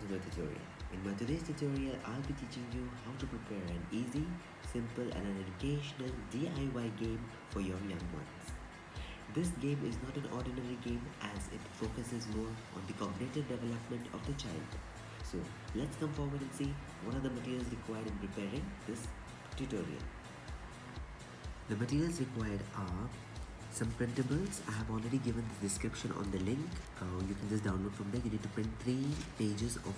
to my tutorial. In my today's tutorial, I'll be teaching you how to prepare an easy, simple and an educational DIY game for your young ones. This game is not an ordinary game as it focuses more on the cognitive development of the child. So let's come forward and see what are the materials required in preparing this tutorial. The materials required are some printables. I have already given the description on the link. You can just download from there. You need to print 3 pages of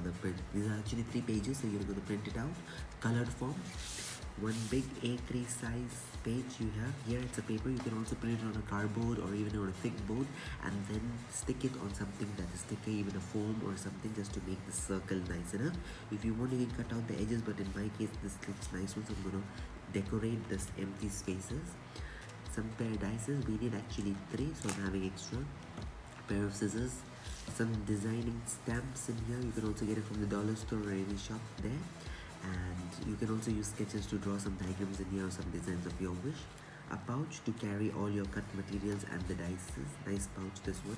the print. These are actually 3 pages, so you're going to print it out. Colored form. One big A3 size page you have. Here it's a paper. You can also print it on a cardboard or even on a thick board and then stick it on something that is thicker, even a foam or something, just to make the circle nice enough. If you want, you can cut out the edges, but in my case this looks nice, so I'm going to decorate this empty spaces. Some pair of dices, we need actually 3, so I'm having extra. A pair of scissors, some designing stamps in here. You can also get it from the dollar store or any shop there. And you can also use sketches to draw some diagrams in here or some designs of your wish. A pouch to carry all your cut materials and the dices. Nice pouch, this one.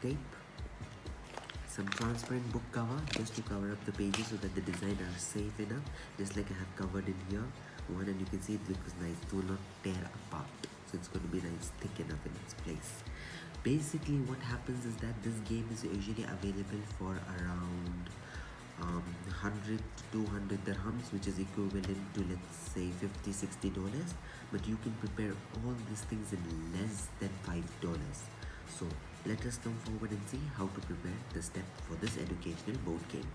Tape. Some transparent book cover just to cover up the pages so that the design are safe enough, just like I have covered in here. One, and you can see it looks nice. It will not tear apart, so it's going to be nice, thick enough in its place. Basically what happens is that this game is usually available for around 100 to 200 dirhams, which is equivalent to, let's say, $50-60, but you can prepare all these things in less than $5. So let us come forward and see how to prepare the step for this educational board game.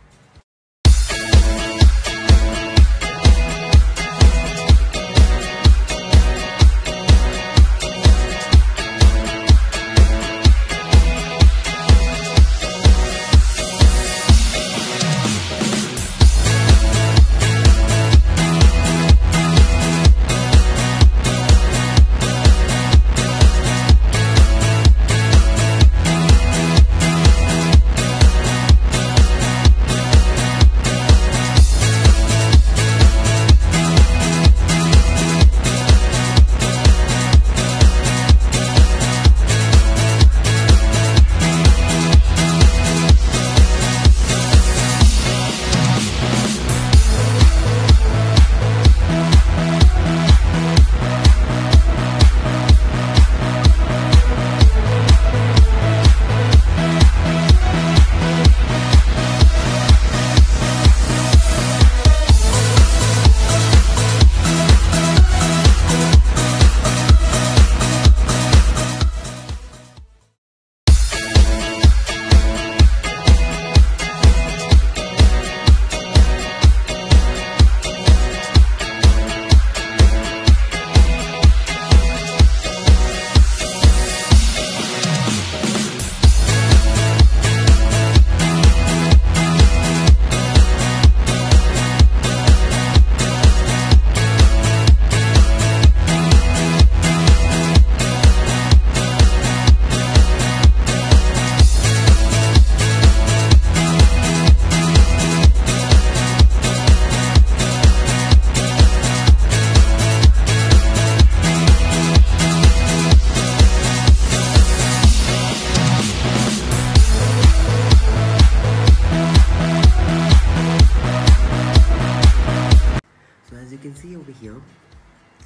See over here,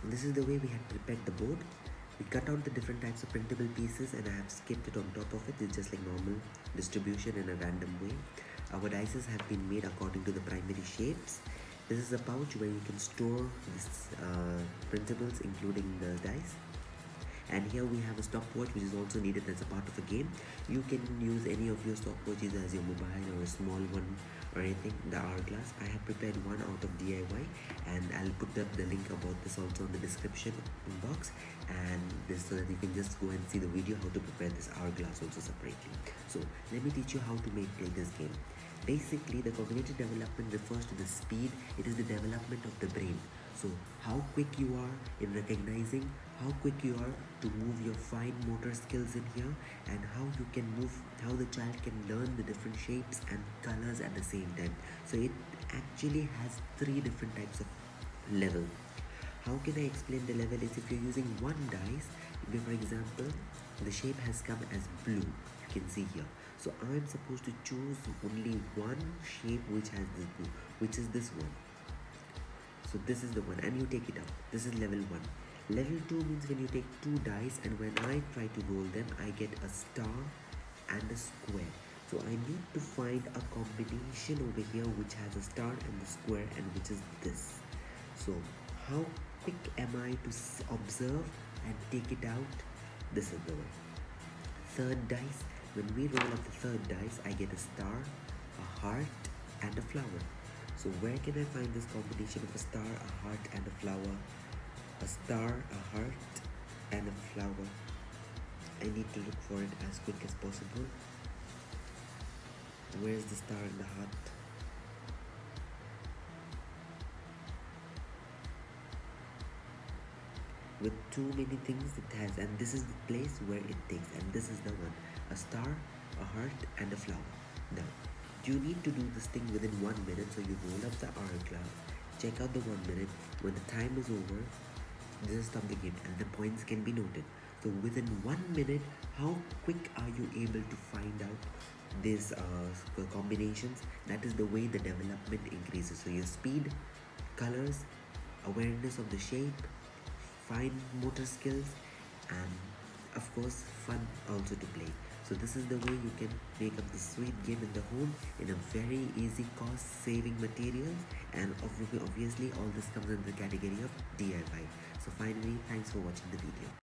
this is the way we have prepared the board. We cut out the different types of printable pieces and I have skipped it on top of it. It's just like normal distribution in a random way. Our dices have been made according to the primary shapes. This is a pouch where you can store these printables, including the dice. And here we have a stopwatch, which is also needed as a part of a game. You can use any of your stopwatches as your mobile or a small one or anything. The hourglass, I have prepared one out of DIY, and I'll put up the link about this also in the description box, and this so that you can just go and see the video how to prepare this hourglass also separately. So let me teach you how to play this game. Basically, the cognitive development refers to the speed. It is the development of the brain. So how quick you are in recognizing, how quick you are to move your fine motor skills in here, and how you can move, how the child can learn the different shapes and colors at the same time. So it actually has 3 different types of level. How can I explain the level is if you're using one dice, for example, the shape has come as blue, you can see here. So I'm supposed to choose only one shape which has this blue, which is this one. So this is the one, and you take it up. This is level 1. Level 2 means when you take 2 dice, and when I try to roll them, I get a star and a square. So I need to find a combination over here which has a star and the square, and which is this. So how quick am I to observe and take it out? This is the way. Third dice, when we roll up the third dice, I get a star, a heart, and a flower. So where can I find this combination of a star, a heart, and a flower? A star, a heart, and a flower. I need to look for it as quick as possible. Where's the star and the heart? With too many things it has, and this is the place where it takes, and this is the one. A star, a heart, and a flower. Now, you need to do this thing within 1 minute, so you roll up the hourglass, check out the 1 minute. When the time is over, this is stop the game, and the points can be noted. So within 1 minute, how quick are you able to find out these combinations? That is the way the development increases. So your speed, colors, awareness of the shape, fine motor skills, and of course fun also to play. So this is the way you can make up this sweet game in the home in a very easy cost saving materials, and obviously all this comes under the category of DIY. So finally, thanks for watching the video.